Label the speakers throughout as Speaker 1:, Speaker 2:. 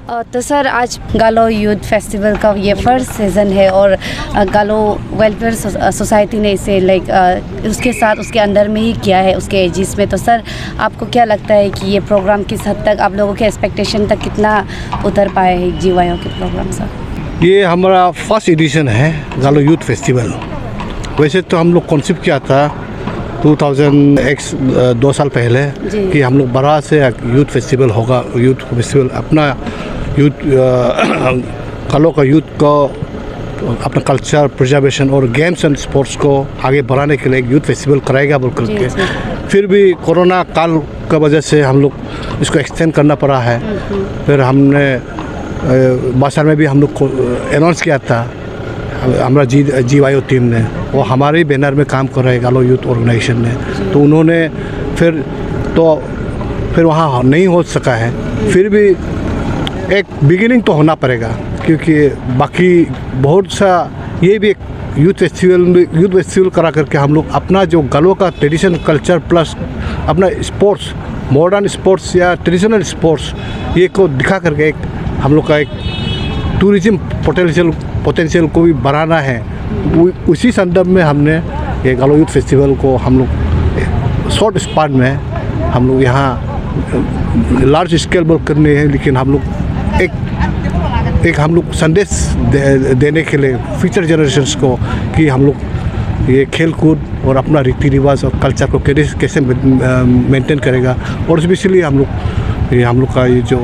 Speaker 1: तो सर आज गालो यूथ फेस्टिवल का ये फर्स्ट सीज़न है और गालो वेलफेयर सोसाइटी ने इसे उसके साथ उसके अंदर में ही किया है उसके एजिस में। तो सर आपको क्या लगता है कि ये प्रोग्राम किस हद तक आप लोगों के एक्सपेक्टेशन तक कितना उतर पाए है GYO के प्रोग्राम सर?
Speaker 2: ये हमारा फर्स्ट एडिशन है गालो यूथ फेस्टिवल। वैसे तो हम लोग कॉन्सेप्ट किया था 2 साल पहले कि हम लोग बड़ा से यूथ फेस्टिवल होगा। यूथ फेस्टिवल अपना यूथ गालो का यूथ को अपना कल्चर प्रिजर्वेशन और गेम्स एंड स्पोर्ट्स को आगे बढ़ाने के लिए एक यूथ फेस्टिवल कराएगा बोल करके। फिर भी कोरोना काल का वजह से हम लोग इसको एक्सटेंड करना पड़ा है। फिर हमने बासार में भी हम लोग को अनाउंस किया था हमारा GYO टीम ने, वो हमारे बैनर में काम कर रहा है गालो यूथ ऑर्गेनाइजेशन ने। तो उन्होंने फिर वहाँ नहीं हो सका है। फिर भी एक बिगिनिंग तो होना पड़ेगा क्योंकि बाकी बहुत सा ये भी एक यूथ फेस्टिवल करा करके हम लोग अपना जो गालो का ट्रेडिशन कल्चर प्लस अपना स्पोर्ट्स मॉडर्न स्पोर्ट्स या ट्रेडिशनल स्पोर्ट्स ये को दिखा करके एक हम लोग का एक टूरिज्म पोटेंशियल को भी बढ़ाना है। उसी संदर्भ में हमने ये गालो यूथ फेस्टिवल को हम लोग शॉर्ट स्पान में हम लोग यहाँ लार्ज स्केल पर करने हैं, लेकिन हम लोग एक हम लोग संदेश देने के लिए फ्यूचर जनरेशन्स को कि हम लोग ये खेल कूद और अपना रीति रिवाज और कल्चर को कैसे मेंटेन करेगा। और स्पेशली हम लोग का ये जो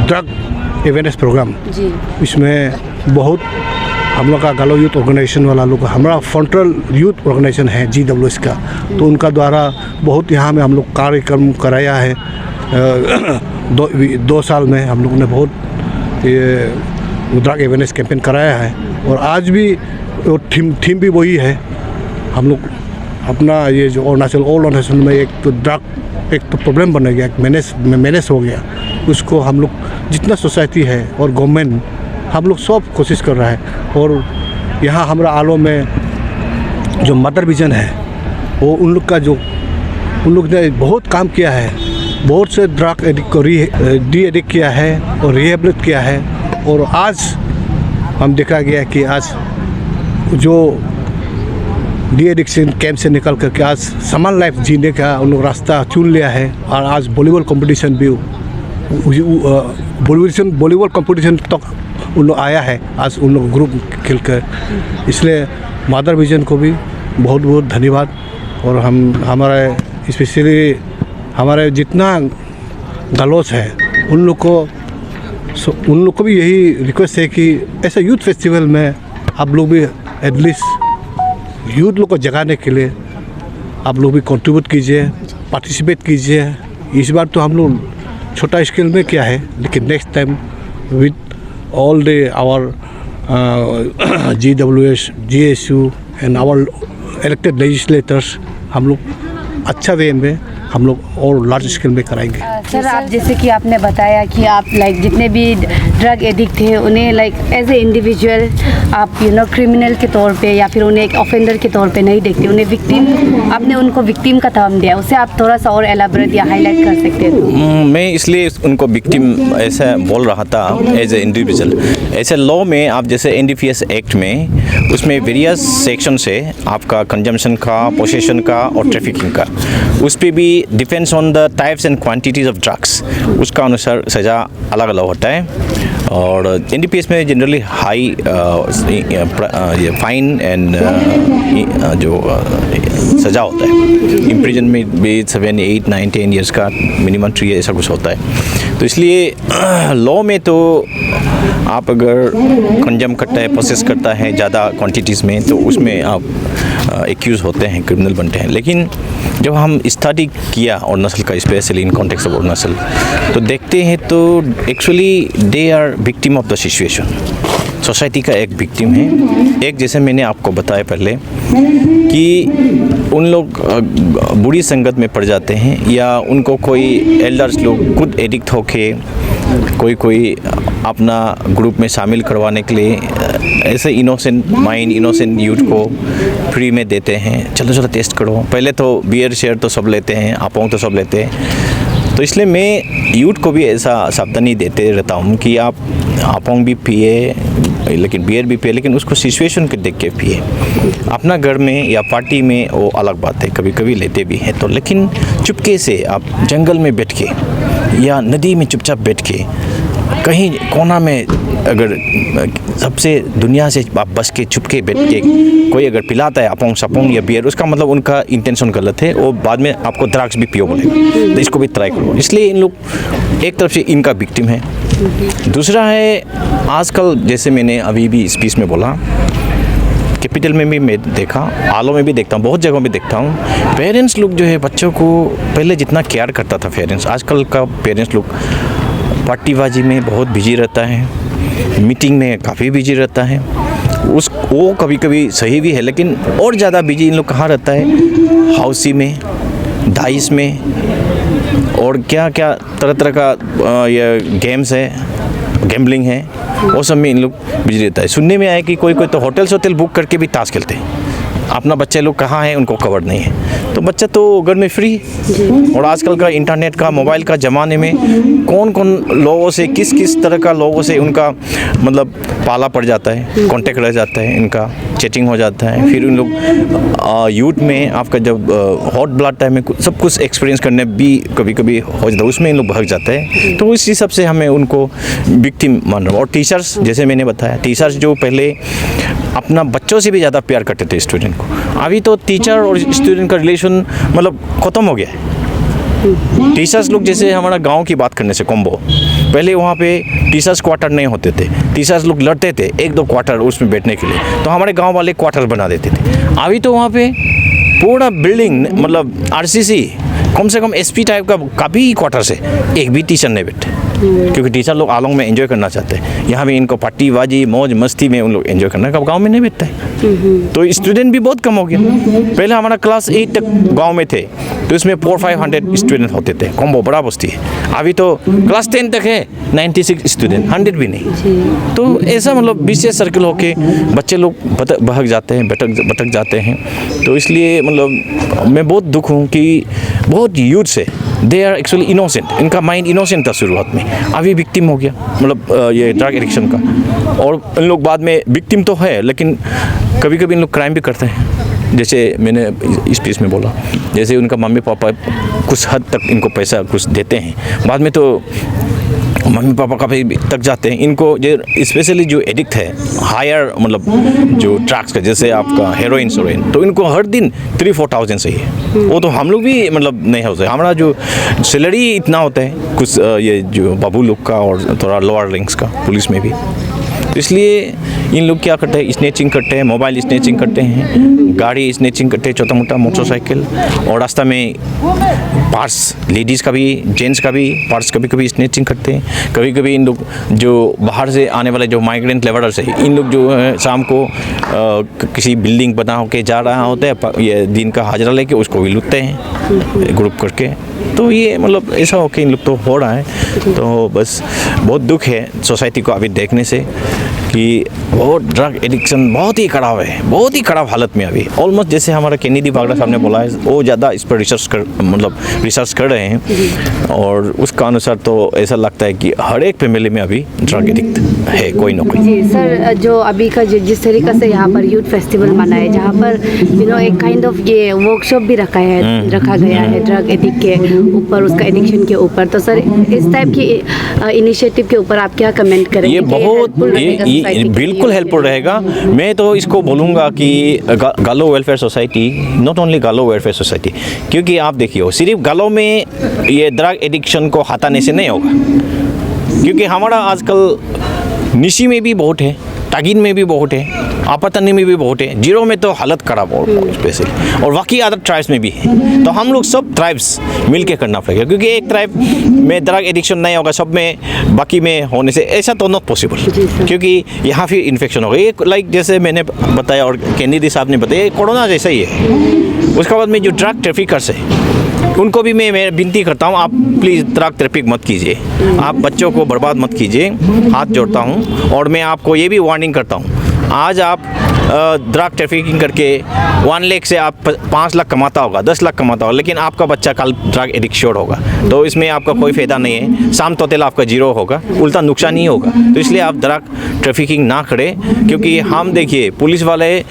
Speaker 2: ड्रग अवेयरनेस प्रोग्राम इसमें बहुत हम लोग का गालो यूथ ऑर्गेनाइजेशन वाला लोग हमारा फ्रंटल यूथ ऑर्गेनाइजेशन है GWS का, तो उनका द्वारा बहुत यहाँ में हम लोग कार्यक्रम कराया है। 2 साल में हम लोग ने बहुत ये ड्रग अवेयरनेस कैंपेन कराया है। और आज भी थीम भी वही है। हम लोग अपना ये जो अरुणाचल में एक तो प्रॉब्लम बन गया, एक मैनेज हो गया, उसको हम लोग जितना सोसाइटी है और गवर्नमेंट हम लोग सब कोशिश कर रहा है। और यहाँ हमारा आलो में जो मदर विजन है वो उन लोग ने बहुत काम किया है। बहुत से ड्रग एडिक्ट को डी एडिक्ट किया है और रिहेबिलिट किया है। और आज हम देखा गया कि आज जो डी एडिक्शन कैंप से निकल करके आज समान लाइफ जीने का उन लोग रास्ता चुन लिया है। और आज वॉलीबॉल कंपटीशन भी वॉलीबॉल कंपटीशन तक उन लोग आया है आज उन लोग ग्रुप खेल कर। इसलिए मदर विजन को भी बहुत बहुत धन्यवाद। और हमारे स्पेशली हमारे जितना गालोस है उन लोग को भी यही रिक्वेस्ट है कि ऐसा यूथ फेस्टिवल में आप लोग भी एटलीस्ट यूथ लोग को जगाने के लिए आप लोग भी कंट्रीब्यूट कीजिए, पार्टिसिपेट कीजिए। इस बार तो हम लोग छोटा स्केल में किया है, लेकिन next time with all our GWS GSU and our elected legislators हम लोग अच्छा वे में हम लोग और लार्ज स्केल में कराएंगे।
Speaker 1: सर आप जैसे कि आपने बताया कि आप जितने भी ड्रग एडिक्ट थे उन्हें एज ए इंडिविजुअल आप क्रिमिनल के तौर पे या फिर उन्हें एक ऑफेंडर के तौर पे नहीं देखते, उन्हें विक्टिम आपने उनको विक्टिम का टर्म दिया, उसे आप थोड़ा सा और एलाबोरेट या हाईलाइट कर सकते हैं?
Speaker 3: मैं इसलिए उनको विक्टिम ऐसा बोल रहा था एज ए इंडिविजुअल। ऐसे लॉ में आप जैसे NDPS एक्ट में उसमें वेरियस सेक्शन है आपका कंजम्पशन का, पोसेशन का और ट्रैफिकिंग का। उस पर भी depends on the types and quantities of drugs, उसका अनुसार सज़ा अलग अलग होता है। और NDPS में जनरली हाई फाइन एंड जो सज़ा होता है इम्प्रिजन में भी 7, 8, 9, 10 ईयर्स का, मिनिमम 3 ऐसा कुछ होता है। तो इसलिए लॉ में तो आप अगर कंजम करता है, प्रोसेस करता है ज़्यादा क्वांटिटीज़ में, तो उसमें आप एक्यूज़ होते हैं, क्रिमिनल बनते हैं। लेकिन जब हम स्टडी किया अरुणाचल का, specially in context of Arunachal, तो देखते हैं तो actually they are victim of the situation. Society का एक विक्टिम है। एक जैसे मैंने आपको बताया पहले कि उन लोग बुरी संगत में पड़ जाते हैं या उनको कोई एल्डर्स लोग खुद एडिक्ट होके कोई अपना ग्रुप में शामिल करवाने के लिए ऐसे इनोसेंट माइंड, इनोसेंट यूथ को फ्री में देते हैं, चलो टेस्ट करो। पहले तो बियर शेयर तो सब लेते हैं, आपोंग तो सब लेते हैं, तो इसलिए मैं यूथ को भी ऐसा सावधानी देते रहता हूँ कि आप अपोंग भी पिए, लेकिन बियर भी पिए, लेकिन उसको सिचुएशन के देख के पिए। अपना घर में या पार्टी में वो अलग बात है, कभी कभी लेते भी हैं तो, लेकिन चुपके से आप जंगल में बैठ के या नदी में चुपचाप बैठ के कहीं कोना में, अगर सबसे दुनिया से आप बस के चुपके बैठ के कोई अगर पिलाता है अपोंग सपोंग या बियर, उसका मतलब उनका इंटेंशन गलत है, और बाद में आपको ड्रग्स भी पियो बोलेगा। तो इसको भी ट्राई करो। इसलिए इन लोग एक तरफ से इनका विक्टिम है, दूसरा है आजकल जैसे मैंने अभी भी स्पीच में बोला, कैपिटल में भी मैं देखा, आलो में भी देखता हूँ, बहुत जगहों में देखता हूँ, पेरेंट्स लोग जो है बच्चों को पहले जितना केयर करता था पेरेंट्स, आजकल का पेरेंट्स लोग पार्टीबाजी में बहुत बिजी रहता है, मीटिंग में काफ़ी बिजी रहता है। वो कभी कभी सही भी है, लेकिन और ज़्यादा बिजी इन लोग कहाँ रहता है, हाउसी में, डाइस में, और क्या क्या तरह तरह का ये गेम्स है, गैम्बलिंग है, वो सब में इन लोग बिजी रहता है। सुनने में आया कि कोई कोई तो होटल बुक करके भी ताश खेलते हैं। अपना बच्चे लोग कहाँ हैं उनको खबर नहीं है, तो बच्चा तो घर में फ्री। और आजकल का इंटरनेट का, मोबाइल का ज़माने में कौन कौन लोगों से, किस किस तरह का लोगों से उनका मतलब पाला पड़ जाता है, कांटेक्ट रह जाता है, इनका चैटिंग हो जाता है। फिर उन लोग यूथ में आपका जब हॉट ब्लड टाइम में सब कुछ एक्सपीरियंस करने भी कभी कभी हो जाता है, उसमें इन लोग भाग जाते हैं। तो इस हिसाब से हमें उनको विक्टिम मान रहा हूँ। और टीचर्स, जैसे मैंने बताया, टीचर्स जो पहले अपना बच्चों से भी ज़्यादा प्यार करते थे स्टूडेंट को, अभी तो टीचर और स्टूडेंट का रिलेशन मतलब ख़त्म हो गया है। टीचर्स लोग, जैसे हमारा गांव की बात करने से कॉम्बो, पहले वहाँ पे टीचर्स क्वार्टर नहीं होते थे, टीचर्स लोग लड़ते थे एक दो क्वार्टर उसमें बैठने के लिए, तो हमारे गांव वाले क्वार्टर बना देते थे। अभी तो वहाँ पे पूरा बिल्डिंग मतलब आरसीसी, कम से कम एसपी टाइप का कभी क्वार्टर से एक भी टीचर नहीं बैठे, क्योंकि टीचर लोग आलोंग में एंजॉय करना चाहते हैं। यहाँ भी इनको पार्टीबाजी मौज मस्ती में उन लोग एंजॉय करना, कब गांव में नहीं बैठता है। तो स्टूडेंट भी बहुत कम हो गया। पहले हमारा क्लास 8 तक गांव में थे, तो इसमें 400-500 स्टूडेंट होते थे, कॉम्बो बड़ा बस्ती है। अभी तो क्लास 10 तक है 96 स्टूडेंट, 100 भी नहीं। तो ऐसा मतलब विशेष सर्कल होके बच्चे लोग भटक जाते हैं, भटक जाते हैं। तो इसलिए मतलब मैं बहुत दुख हूँ कि बहुत यूथ से दे आर एक्चुअली इनोसेंट, इनका माइंड इनोसेंट था शुरुआत में, अभी विक्टिम हो गया मतलब ये ड्रग एडिक्शन का। और इन लोग बाद में विक्टिम तो है, लेकिन कभी कभी इन लोग क्राइम भी करते हैं। जैसे मैंने इस पीस में बोला, जैसे उनका मम्मी पापा कुछ हद तक इनको पैसा कुछ देते हैं, बाद में तो मम्मी पापा काफ़ी तक जाते हैं। इनको जो स्पेशली जो एडिक्ट है हायर मतलब जो ड्रग्स का, जैसे आपका हेरोइन सोरोइन, तो इनको हर दिन 3-4,000 चाहिए। वो तो हम लोग भी मतलब नहीं हो सकता, हमारा जो सैलरी इतना होता है कुछ ये जो बाबू लोग का और थोड़ा लोअर रैंक्स का पुलिस में भी। तो इसलिए इन लोग क्या करते हैं, स्नैचिंग करते हैं, मोबाइल स्नैचिंग करते हैं, गाड़ी स्नैचिंग करते हैं, छोटा मोटा मोटरसाइकिल, और रास्ता में पर्स, लेडीज़ का भी जेंट्स का भी पर्स कभी कभी स्नैचिंग करते हैं। कभी कभी इन लोग जो बाहर से आने वाले जो माइग्रेंट लेबरर्स है, इन लोग जो है शाम को किसी बिल्डिंग बना के जा रहा होता है, ये दिन का हाजिरा लेके उसको भी लूटते हैं ग्रुप करके। तो ये मतलब ऐसा हो कि इन लोग तो हो रहा है। तो बस बहुत दुख है सोसाइटी को अभी देखने से कि वो ड्रग एडिक्शन बहुत ही खराब है, बहुत ही खराब हालत में अभी। ऑलमोस्ट जैसे हमारा केनेडी बागड़ा साहब ने बोला है, वो ज़्यादा इस पर रिसर्च कर रहे हैं, और उसका अनुसार तो ऐसा लगता है कि हर एक फैमिली में अभी ड्रग एडिक्ट है कोई ना कोई।
Speaker 1: जी सर, जो अभी का जिस तरीके से यहाँ पर यूथ फेस्टिवल मनाए, जहाँ पर एक काइंड ऑफ ये वर्कशॉप भी रखा गया है ड्रग एडिक्ट के ऊपर, उसका एडिक्शन के ऊपर, तो सर इस टाइप की इनिशिएटिव के ऊपर आप क्या कमेंट करेंगे?
Speaker 3: ये बहुत बिल्कुल हेल्पफुल रहेगा। मैं तो इसको बोलूँगा कि गालो वेलफेयर सोसाइटी, नॉट ओनली गालो वेलफेयर सोसाइटी, क्योंकि आप देखिए सिर्फ गालो में ये ड्रग एडिक्शन को हटाने से नहीं होगा, क्योंकि हमारा आजकल निशी में भी बहुत है, तागिन में भी बहुत है, आपातनी में भी बहुत है, जीरो में तो हालत खराब हो स्पेशली, और बाकी अदर ट्राइब्स में भी है। तो हम लोग सब ट्राइब्स मिल के करना पड़ेगा, क्योंकि एक ट्राइब में ड्रग एडिक्शन नहीं होगा, सब में बाकी में होने से ऐसा तो नॉट पॉसिबल, क्योंकि यहाँ फिर इन्फेक्शन होगा। एक लाइक जैसे मैंने बताया और केनेडी साहब ने बताया, कोरोना जैसा ही है। उसके बाद में जो ड्रग ट्रैफिकर्स है उनको भी मैं विनती करता हूँ, आप प्लीज़ ड्रग ट्रैफिक मत कीजिए, आप बच्चों को बर्बाद मत कीजिए, हाथ जोड़ता हूँ। और मैं आपको ये भी वार्निंग करता हूँ, आज आप ड्रग ट्रैफिकिंग करके 1 लाख से आप 5 लाख कमाता होगा, 10 लाख कमाता होगा, लेकिन आपका बच्चा कल ड्रग एडिक्शन होगा, तो इसमें आपका कोई फ़ायदा नहीं है। साम तोतेल आपका जीरो होगा, उल्टा नुकसान ही होगा। तो इसलिए आप ड्रग ट्रैफिकिंग ना करें, क्योंकि हम देखिए पुलिस वाले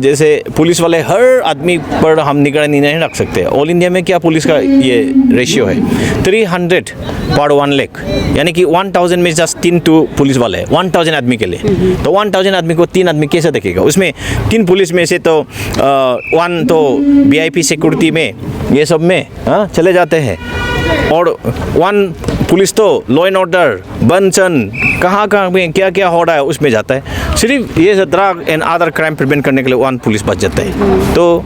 Speaker 3: जैसे पुलिस वाले हर आदमी पर हम निगरानी नहीं रख सकते। ऑल इंडिया में क्या पुलिस का ये रेशियो है 300 पर 1 लाख, यानी कि 1000 में जस्ट 3 पुलिस वाले 1000 आदमी के लिए। तो 1000 आदमी को 3 आदमी कैसे देखेगा? उसमें 3 पुलिस में से तो 1 तो VIP सिक्योरिटी में ये सब में चले जाते हैं, और 1 पुलिस तो लॉ एंड ऑर्डर बनचन कहाँ में क्या क्या हो रहा है उसमें जाता है। सिर्फ ये drug and other crime prevent करने के लिए 1 पुलिस बच जाता है। तो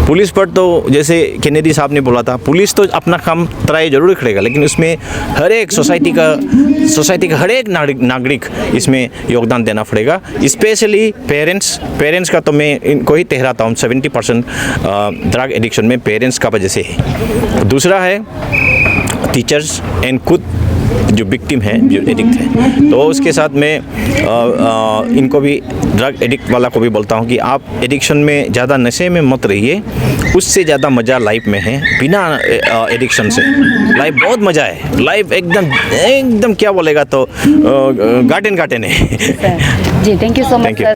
Speaker 3: पुलिस पर तो जैसे केनेडी साहब ने बोला था, पुलिस तो अपना काम ट्राई जरूर करेगा, लेकिन उसमें हर एक सोसाइटी का हर एक नागरिक इसमें योगदान देना पड़ेगा। स्पेशली पेरेंट्स का तो मैं इनको ही ठहराता हूँ 70% ड्रग एडिक्शन में पेरेंट्स का वजह से है। दूसरा है टीचर्स एंड खुद जो विक्टिम है, जो एडिक्ट है। तो उसके साथ मैं इनको भी ड्रग एडिक्ट वाला को भी बोलता हूँ कि आप एडिक्शन में ज़्यादा नशे में मत रहिए, उससे ज़्यादा मज़ा लाइफ में है। बिना एडिक्शन से लाइफ बहुत मज़ा है, लाइफ एकदम क्या बोलेगा तो गार्डन है।
Speaker 1: जी, थैंक यू सो मच।